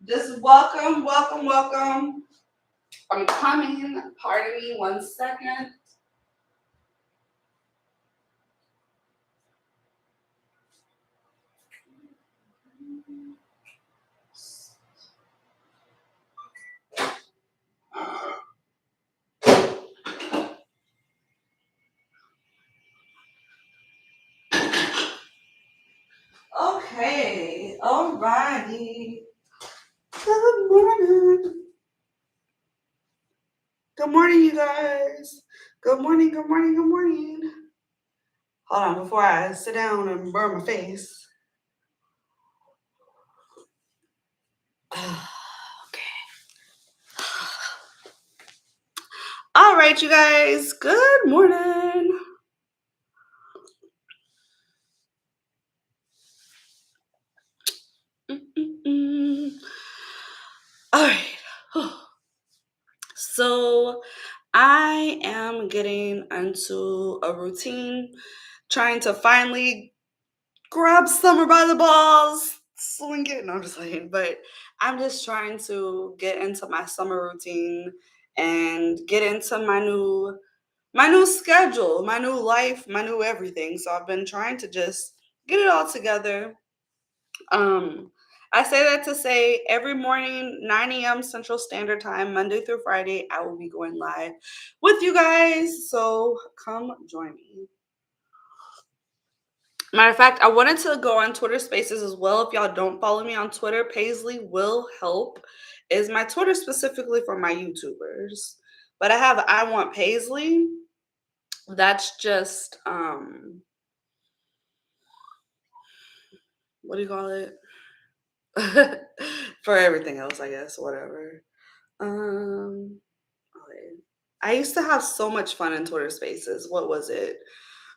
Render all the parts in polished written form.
Just welcome, welcome, welcome. I'm coming. Pardon me 1 second. Okay, alrighty. Good morning. Good morning, you guys. Good morning, good morning, good morning. Hold on, before I sit down and burn my face. Okay. All right, you guys. Good morning. Mm-mm-mm. All right. So I am getting into a routine, trying to finally grab summer by the balls, swing it. No, I'm just saying, but I'm just trying to get into my summer routine and get into my new schedule, my new life, my new everything. So I've been trying to just get it all together. Um, I say that to say every morning, 9 a.m. Central Standard Time, Monday through Friday, I will be going live with you guys. So come join me. Matter of fact, I wanted to go on Twitter Spaces as well. If y'all don't follow me on Twitter, Paisley Will Help is my Twitter specifically for my YouTubers. But I have I Want Paisley. That's just what do you call it? For everything else, I guess, whatever. Okay. I used to have so much fun in Twitter Spaces. What was it?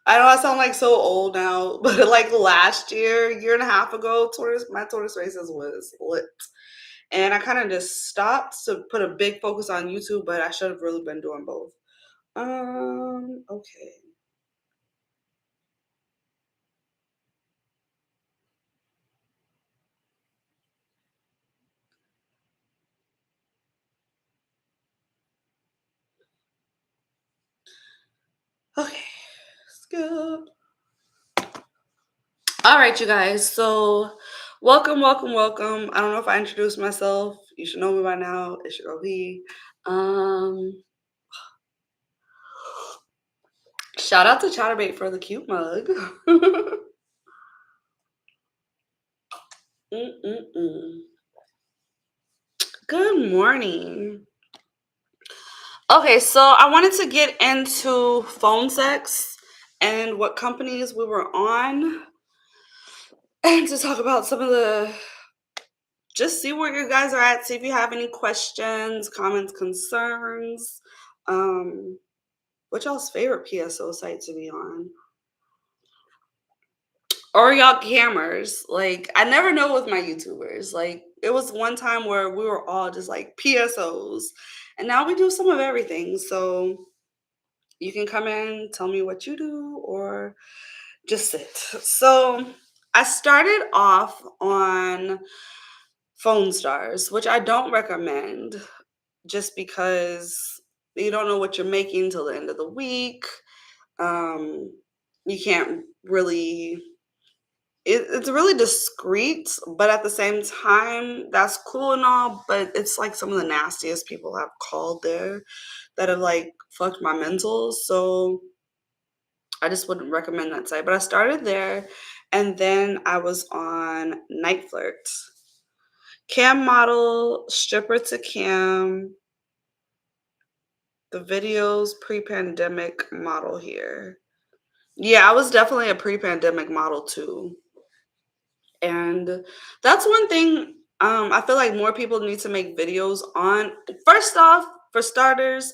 I know I sound like so old now, but like last year and a half ago, my Twitter Spaces was lit. And I kind of just stopped to put a big focus on YouTube, but I should have really been doing both. Okay. Okay. Skip. All right, you guys. So, welcome, welcome, welcome. I don't know if I introduced myself. You should know me by now. It's your girl P. Um, Shout out to Chatterbait for the cute mug. Mm-mm-mm. Good morning. Okay, so I wanted to get into phone sex and what companies we were on, and to talk about some of the, just see where you guys are at, see if you have any questions, comments, concerns. Um, what y'all's favorite PSO site to be on? Or y'all cammers. Like, I never know with my YouTubers. Like, it was one time where we were all just like PSOs, and now we do some of everything. So you can come in, tell me what you do, or just sit. So I started off on Phone Stars, which I don't recommend just because you don't know what you're making till the end of the week. Um, you can't really it's really discreet, but at the same time, that's cool and all, but it's like some of the nastiest people have called there that have like fucked my mental. So I just wouldn't recommend that site. But I started there, and then I was on Night Flirt. Cam model, stripper to cam, the videos pre-pandemic model here. Yeah, I was definitely a pre-pandemic model too. And that's one thing I feel like more people need to make videos on. First off, for starters,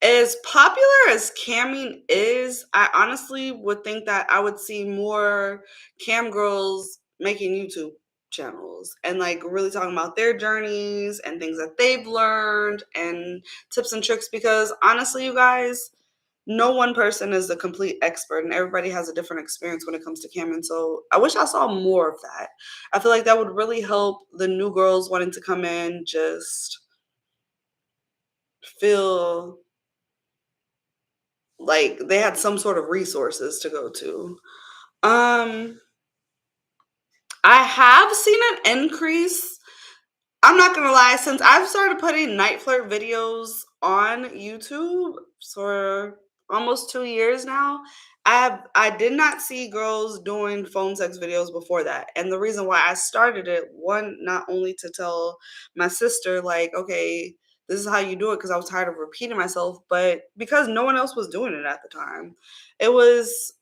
as popular as camming is, I honestly would think that I would see more cam girls making YouTube channels and like really talking about their journeys and things that they've learned and tips and tricks, because honestly, you guys, No one person is a complete expert, and everybody has a different experience when it comes to camming. So I wish I saw more of that. I feel like that would really help the new girls wanting to come in just feel like they had some sort of resources to go to. Um, I have seen an increase. I'm not gonna lie, since I've started putting night flirt videos on YouTube for almost 2 years now, I did not see girls doing phone sex videos before that. And the reason why I started it, one, not only to tell my sister, like, okay, this is how you do it, because I was tired of repeating myself, but because no one else was doing it at the time. It was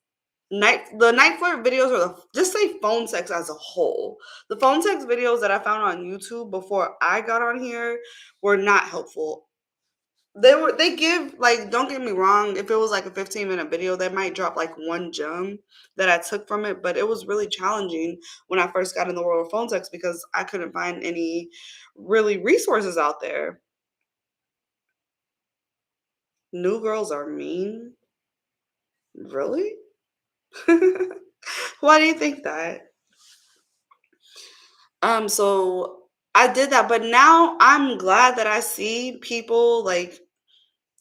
the night flirt videos, or just say phone sex as a whole. The phone sex videos that I found on YouTube before I got on here were not helpful. They give, like, don't get me wrong, if it was like a 15-minute video, they might drop like one gem that I took from it, but it was really challenging when I first got in the world of phone sex because I couldn't find any really resources out there. New girls are mean? Really? Why do you think that? So I did that, but now I'm glad that I see people like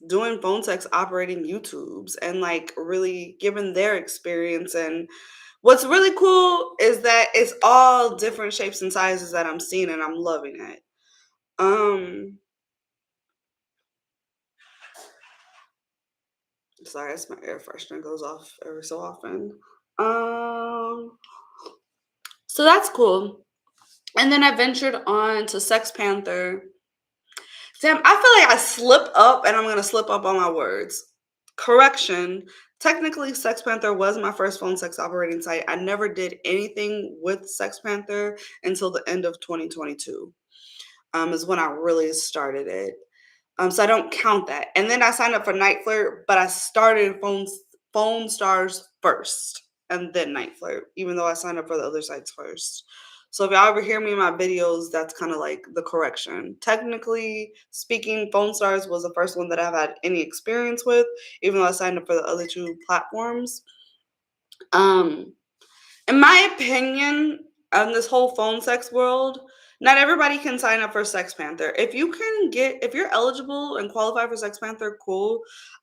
doing phone sex operating YouTubes and like really giving their experience. And what's really cool is that it's all different shapes and sizes that I'm seeing, and I'm loving it. Um, Sorry, it's my air freshener goes off every so often. Um, so that's cool. And then I ventured on to Sex Panther. Sam, I feel like I slip up and I'm going to slip up on my words. Correction. Technically, Sex Panther was my first phone sex operating site. I never did anything with Sex Panther until the end of 2022, is when I really started it. So I don't count that. And then I signed up for Night Flirt, but I started Phone Stars first and then Night Flirt, even though I signed up for the other sites first. So if y'all ever hear me in my videos, that's kind of like the correction. Technically speaking, Phone Stars was the first one that I've had any experience with, even though I signed up for the other two platforms. Um, in my opinion, on this whole phone sex world, not everybody can sign up for Sex Panther. If you're eligible and qualified for Sex Panther, cool.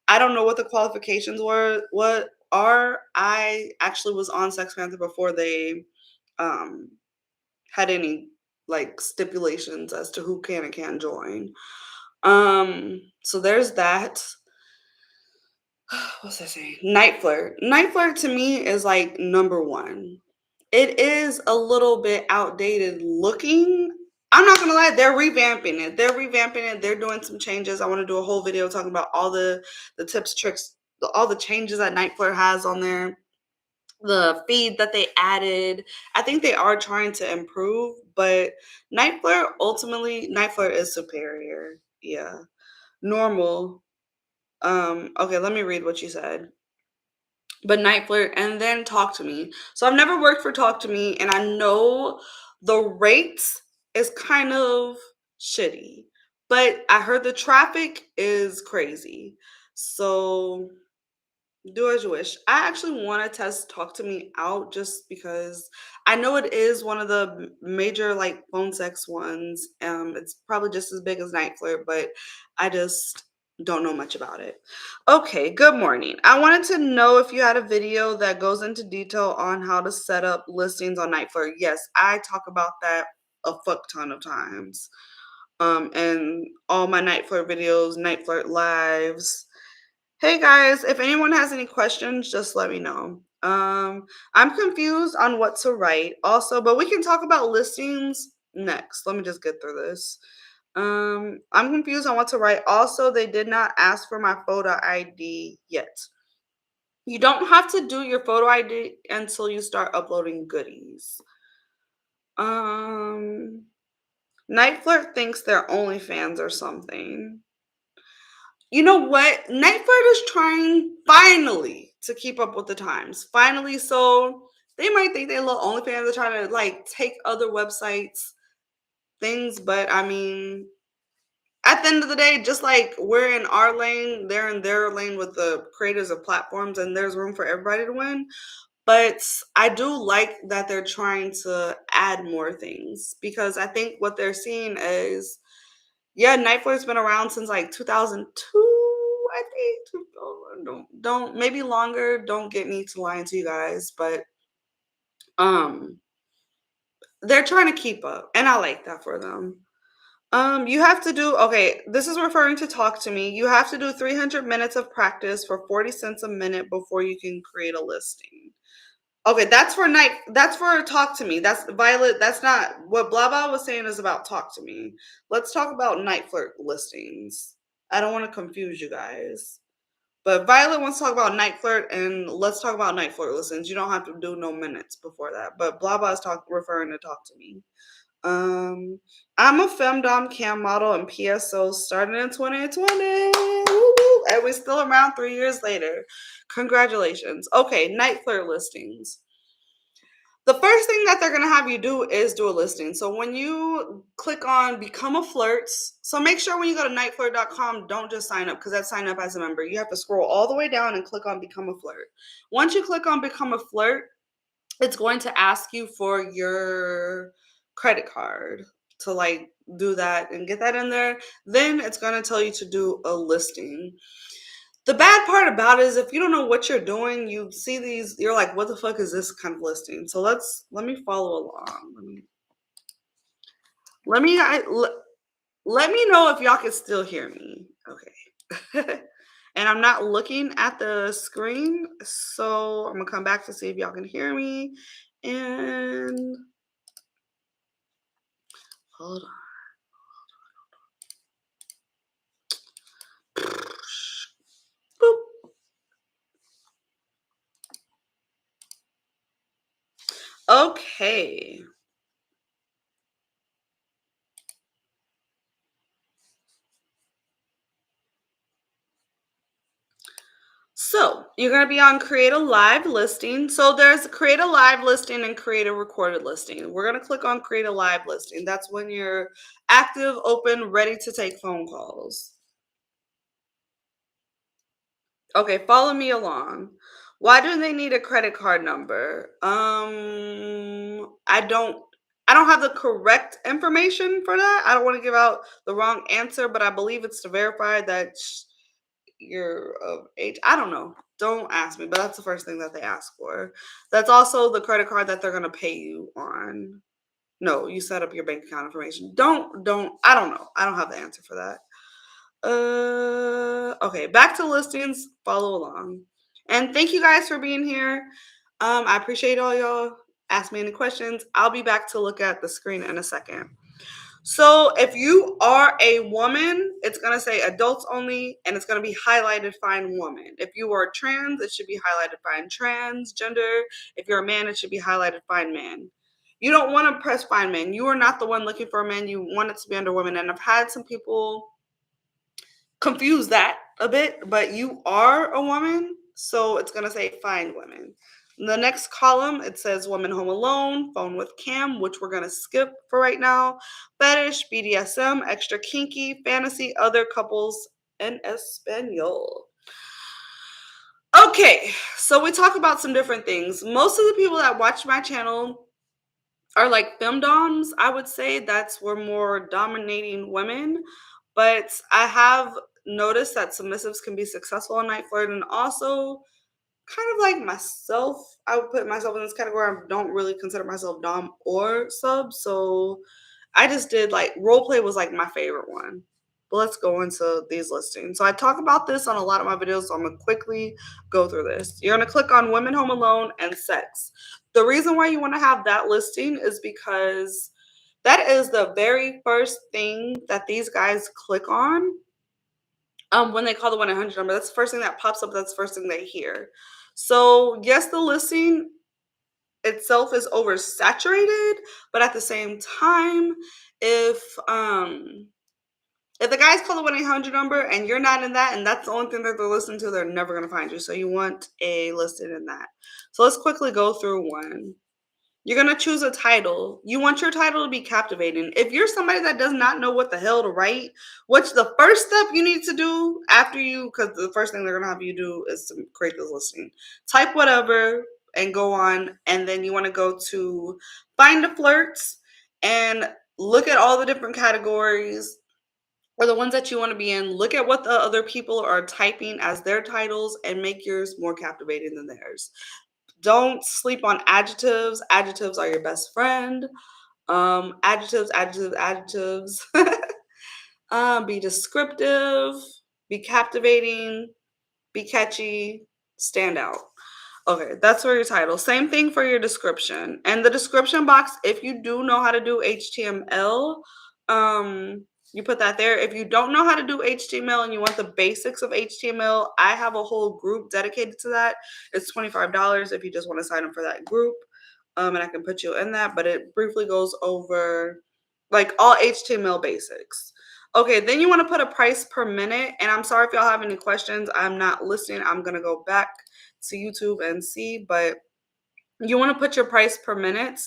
I don't know what the qualifications what are. I actually was on Sex Panther before they um had any like stipulations as to who can and can't join. So there's that. What's I saying? Night Flirt. Night Flirt to me is like number one. It is a little bit outdated looking. I'm not gonna lie, they're revamping it. They're revamping it. They're doing some changes. I want to do a whole video talking about all the tips, tricks, all the changes that Night Flirt has on there. The feed that they added. I think they are trying to improve, but Night Flirt is superior. Yeah. Normal. Okay, let me read what you said. But Night Flirt and then Talk to Me. So I've never worked for Talk to Me, and I know the rates is kind of shitty, but I heard the traffic is crazy. So do as you wish. I actually want to test Talk to Me out just because I know it is one of the major like phone sex ones. It's probably just as big as Night Flirt, but I just don't know much about it. Okay, good morning. I wanted to know if you had a video that goes into detail on how to set up listings on Night Flirt. Yes, I talk about that a fuck ton of times. And all my Night Flirt videos, Night Flirt lives. Hey guys, if anyone has any questions, just let me know. I'm confused on what to write also, but we can talk about listings next. Let me just get through this. I'm confused on what to write. Also, they did not ask for my photo ID yet. You don't have to do your photo ID until you start uploading goodies. Um, Night Flirt thinks they're OnlyFans or something. You know what? Night Flirt is trying finally to keep up with the times. Finally, so they might think they little OnlyFans are trying to like take other websites things, but I mean, At the end of the day, just like we're in our lane, they're in their lane with the creators of platforms, and there's room for everybody to win. But I do like that they're trying to add more things because I think what they're seeing is, yeah, Nightflix's been around since like 2002, I think. Don't maybe longer. Don't get me to lying to you guys, but um, they're trying to keep up, and I like that for them. You have to do, okay, this is referring to Talk to Me. You have to do 300 minutes of practice for 40 cents a minute before you can create a listing. Okay, that's for Talk to Me. That's Violet. That's not what blah blah was saying is about Talk to Me. Let's talk about Night Flirt listings. I don't want to confuse you guys. But Violet wants to talk about Night Flirt, and let's talk about Night Flirt listings. You don't have to do no minutes before that. But blah blah is referring to Talk to Me. Um, I'm a femdom cam model and PSO starting in 2020. Woo woo. And we're still around 3 years later. Congratulations. Okay, Night Flirt listings. The first thing that they're going to have you do is do a listing. So when you click on become a flirt, so make sure when you go to nightflirt.com, don't just sign up because that's sign up as a member. You have to scroll all the way down and click on become a flirt. Once you click on become a flirt, it's going to ask you for your credit card to like do that and get that in there. Then it's going to tell you to do a listing. The bad part about it is if you don't know what you're doing, you see these, you're like, what the fuck is this kind of listing? So let me follow along. Let me I- let, let me know if y'all can still hear me. Okay. And I'm not looking at the screen, so I'm gonna come back to see if y'all can hear me. And hold on. Boop. Okay. So you're going to be on create a live listing. So there's create a live listing and create a recorded listing. We're going to click on create a live listing. That's when you're active, open, ready to take phone calls. Okay, follow me along. Why do they need a credit card number? I don't have the correct information for that. I don't want to give out the wrong answer, but I believe it's to verify that you're of age. I don't know. Don't ask me, but that's the first thing that they ask for. That's also the credit card that they're gonna pay you on. No, you set up your bank account information. Don't. I don't know. I don't have the answer for that. Okay, back to listings. Follow along, and thank you guys for being here. I appreciate all y'all. Ask me any questions. I'll be back to look at the screen in a second. So if you are a woman, it's going to say adults only, and it's going to be highlighted find woman. If you are trans, it should be highlighted find transgender. If you're a man, it should be highlighted find man. You don't want to press find man. You are not the one looking for a man. You want it to be under women. And I've had some people confuse that a bit, but you are a woman, so it's going to say find women. In the next column, it says woman home alone, phone with cam, which we're going to skip for right now, fetish, BDSM, extra kinky, fantasy, other couples, and Espanol. Okay, so we talk about some different things. Most of the people that watch my channel are like femdoms. I would say that's where more dominating women, but I have noticed that submissives can be successful on night flirt, and also kind of like myself, I would put myself in this category. I don't really consider myself dom or sub, so I just did like role play was like my favorite one. But let's go into these listings. So I talk about this on a lot of my videos, so I'm gonna quickly go through this. You're gonna click on women home alone and sex. The reason why you want to have that listing is because that is the very first thing that these guys click on when they call the 1-800 number. That's the first thing that pops up. That's the first thing they hear. So yes, the listing itself is oversaturated, but at the same time, if um if the guys call the 1-800 number and you're not in that, and that's the only thing that they're listening to, they're never going to find you. So you want a listed in that. So let's quickly go through one. You're going to choose a title. You want your title to be captivating. If you're somebody that does not know what the hell to write, what's the first step you need to do after you, because the first thing they're going to have you do is to create this listing. Type whatever and go on. And then you want to go to find the flirts and look at all the different categories or the ones that you want to be in. Look at what the other people are typing as their titles and make yours more captivating than theirs. Don't sleep on adjectives. Adjectives are your best friend. Adjectives. Be descriptive, be captivating, be catchy, stand out. Okay, that's for your title. Same thing for your description. And the description box, if you do know how to do HTML, you put that there. If you don't know how to do HTML and you want the basics of HTML, I have a whole group dedicated to that. It's $25 if you just want to sign up for that group. And I can put you in that, but it briefly goes over like all HTML basics. Okay, then you want to put a price per minute. And I'm sorry if y'all have any questions. I'm not listening. I'm going to go back to YouTube and see, but you want to put your price per minute.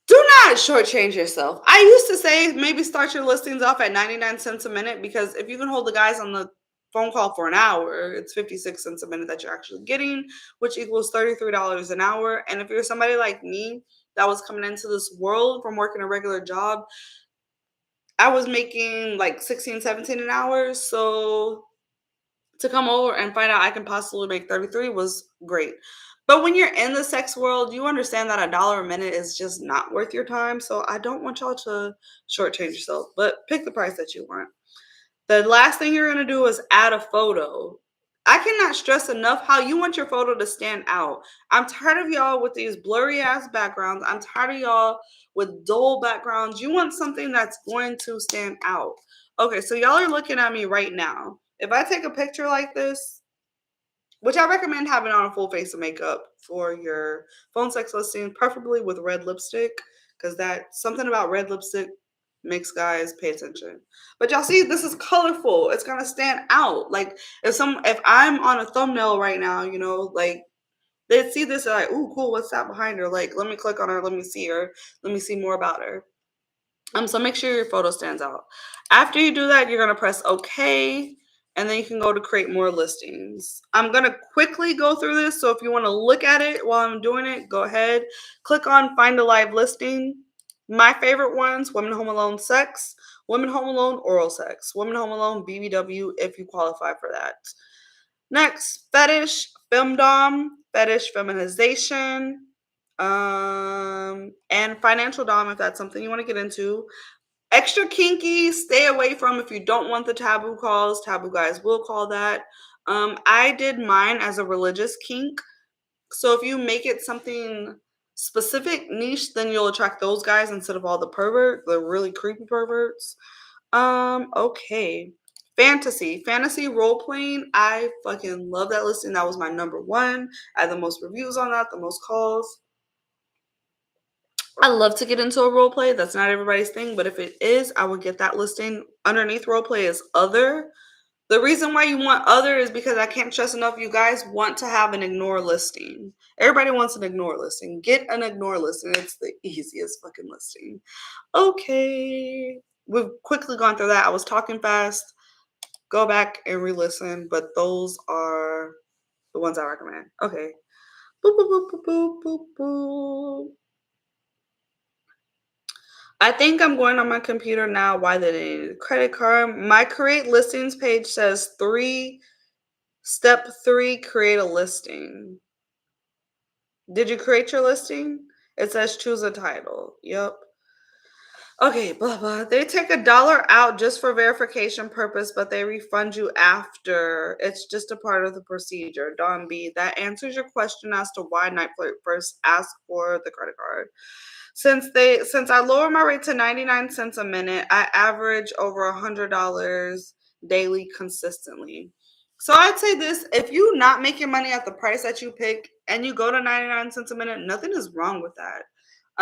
Do not shortchange yourself. I used to say maybe start your listings off at 99 cents a minute, because if you can hold the guys on the phone call for an hour, it's 56 cents a minute that you're actually getting, which equals $33 an hour. And if you're somebody like me that was coming into this world from working a regular job, I was making like 16, 17 an hour. So to come over and find out I can possibly make 33 was great. But when you're in the sex world, you understand that $1 a minute is just not worth your time. So I don't want y'all to shortchange yourself, but pick the price that you want. The last thing you're going to do is add a photo. I cannot stress enough how you want your photo to stand out. I'm tired of y'all with these blurry ass backgrounds. I'm tired of y'all with dull backgrounds. You want something that's going to stand out. Okay, so y'all are looking at me right now. If I take a picture like this, which I recommend having on a full face of makeup for your phone sex listing, preferably with red lipstick, because that something about red lipstick makes guys pay attention. But y'all see, this is colorful. It's gonna stand out. Like if I'm on a thumbnail right now, like they see this, they're like, ooh, cool, what's that behind her? Like, let me click on her, let me see her, let me see more about her. So make sure your photo stands out. After you do that, you're gonna press OK, and then you can go to create more listings. I'm gonna quickly go through this, so if you want to look at it while I'm doing it, go ahead. Click on Find a Live Listing. My favorite ones: Women Home Alone Sex, Women Home Alone Oral Sex, Women Home Alone BBW if you qualify for that. Next, Fetish, Femdom, Fetish Feminization, and Financial Dom if that's something you want to get into. Extra kinky, stay away from if you don't want the taboo calls. Taboo guys will call that. I did mine as a religious kink. So if you make it something specific, niche, then you'll attract those guys instead of all the really creepy perverts. Okay. Fantasy role playing. I fucking love that listing. That was my number one. I had the most reviews on that, the most calls. I love to get into a role play. That's not everybody's thing, but if it is, I would get that listing. Underneath role play is other. The reason why you want other is because I can't stress enough, you guys want to have an ignore listing. Everybody wants an ignore listing. Get an ignore listing. It's the easiest fucking listing. Okay. We've quickly gone through that. I was talking fast. Go back and re-listen, but those are the ones I recommend. Okay. Boop, boop, boop, boop, boop, boop, boop. I think I'm going on my computer now. Why they need a credit card? My create listings page says step 3, create a listing. Did you create your listing? It says choose a title. Yep. Okay, blah, blah. They take $1 out just for verification purpose, but they refund you after. It's just a part of the procedure. Don B, that answers your question as to why Night Flirt first asked for the credit card. Since I lowered my rate to 99 cents a minute, I average over $100 daily consistently. So I'd say this: if you're not making money at the price that you pick and you go to 99 cents a minute, nothing is wrong with that.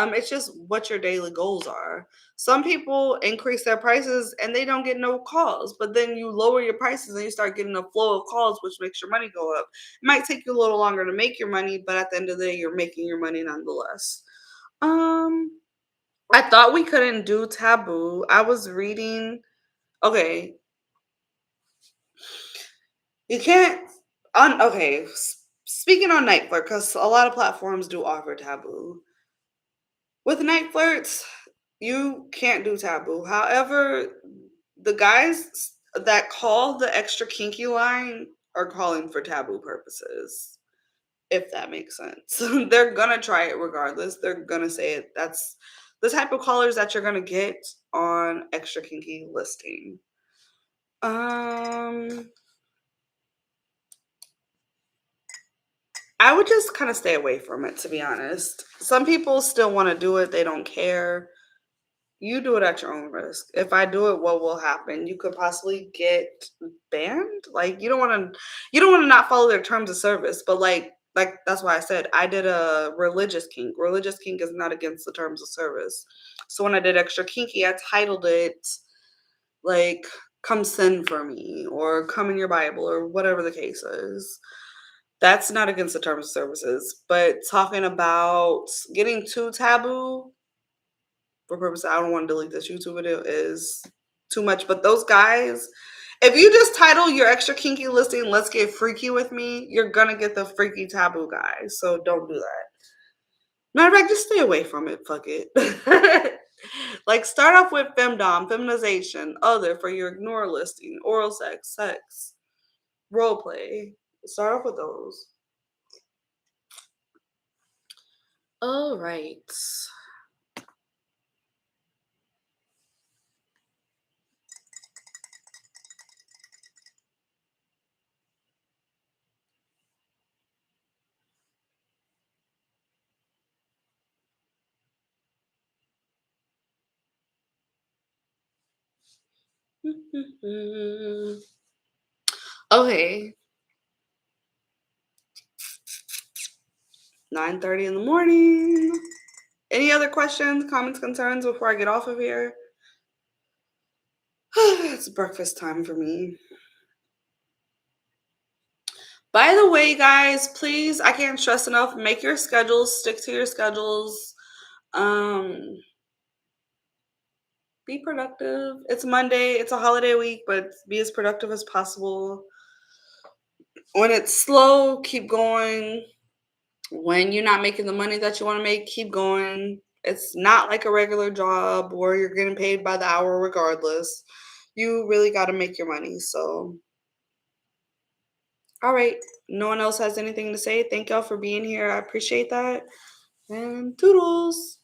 It's just what your daily goals are. Some people increase their prices and they don't get no calls, but then you lower your prices and you start getting a flow of calls, which makes your money go up. It might take you a little longer to make your money, but at the end of the day, you're making your money nonetheless. Um, I thought we couldn't do taboo. I was reading. Okay, you can't. On okay. Speaking on night flirt, because a lot of platforms do offer taboo. With night flirts, you can't do taboo. However, the guys that call the extra kinky line are calling for taboo purposes, if that makes sense. They're gonna try it regardless. They're gonna say it. That's the type of callers that you're gonna get on extra kinky listing. Um, I would just kind of stay away from it, to be honest. Some people still want to do it, they don't care. You do it at your own risk. If I do it, what will happen? You could possibly get banned. Like you don't want to not follow their terms of service, but like that's why I said I did a religious kink. Religious kink is not against the terms of service. So when I did extra kinky, I titled it like come send for me or come in your Bible or whatever the case is. That's not against the terms of services. But talking about getting too taboo, for purpose, I don't want to delete this YouTube video, is too much. But those guys, if you just title your extra kinky listing "Let's Get Freaky with Me," you're gonna get the freaky taboo guys. So don't do that. Matter of fact, just stay away from it. Fuck it. Like start off with femdom, feminization, other for your ignore listing, oral sex, sex, role play. Start off with those. All right. Okay. 9:30 in the morning. Any other questions, comments, concerns before I get off of here? It's breakfast time for me. By the way, guys, please, I can't stress enough, make your schedules, stick to your schedules. Um, be productive. It's Monday, it's a holiday week, but be as productive as possible. When it's slow, keep going. When you're not making the money that you want to make, keep going. It's not like a regular job where you're getting paid by the hour regardless. You really got to make your money. So, all right. No one else has anything to say. Thank y'all for being here. I appreciate that. And toodles.